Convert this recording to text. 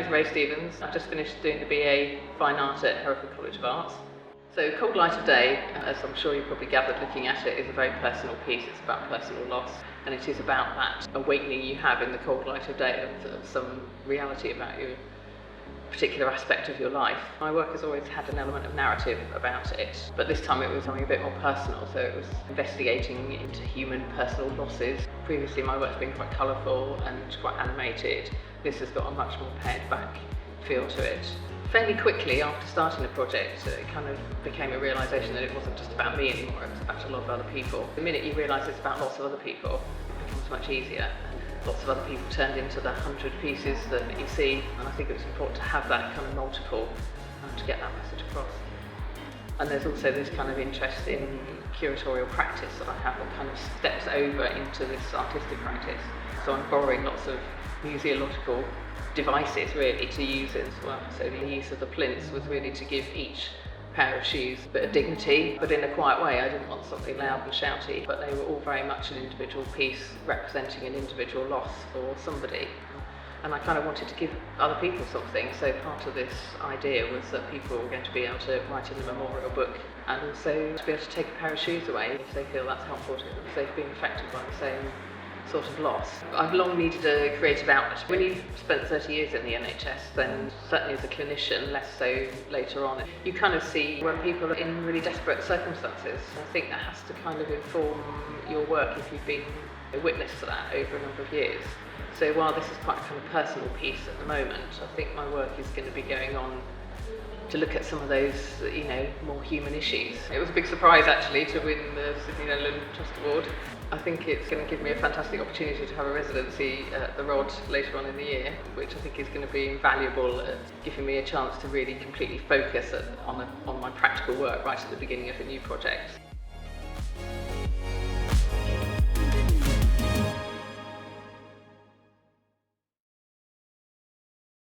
is Ray Stevens. I've just finished doing the BA Fine Art at Hereford College of Arts. So Cold Light of Day, as I'm sure you probably gathered looking at it, is a very personal piece. It's about personal loss, and it is about that awakening you have in the cold light of day of some reality about your particular aspect of your life. My work has always had an element of narrative about it, but this time it was something a bit more personal, so it was investigating into human personal losses. Previously my work's been quite colourful and quite animated. This has got a much more pared back feel to it. Fairly quickly after starting the project, it kind of became a realisation that it wasn't just about me anymore, it was about a lot of other people. The minute you realise it's about lots of other people, it becomes much easier. And lots of other people turned into the 100 pieces that you see, and I think it was important to have that kind of multiple to get that message across. And there's also this kind of interest in curatorial practice that I have that kind of steps over into this artistic practice. So I'm borrowing lots of museological devices really to use it as well. So the use of the plinths was really to give each pair of shoes a bit of dignity, but in a quiet way. I didn't want something loud and shouty, but they were all very much an individual piece representing an individual loss for somebody. And I kind of wanted to give other people something, so part of this idea was that people were going to be able to write in the memorial book and also to be able to take a pair of shoes away if they feel that's helpful to them, if they've been affected by the same sort of loss. I've long needed a creative outlet. When you've spent 30 years in the NHS, then certainly as a clinician, less so later on, you kind of see when people are in really desperate circumstances. I think that has to kind of inform your work if you've been a witness to that over a number of years. So while this is quite a kind of personal piece at the moment, I think my work is going to be going on to look at some of those, more human issues. It was a big surprise actually to win the Sidney Nolan Trust Award. I think it's going to give me a fantastic opportunity to have a residency at the Rod later on in the year, which I think is going to be invaluable at giving me a chance to really completely focus on my practical work right at the beginning of a new project.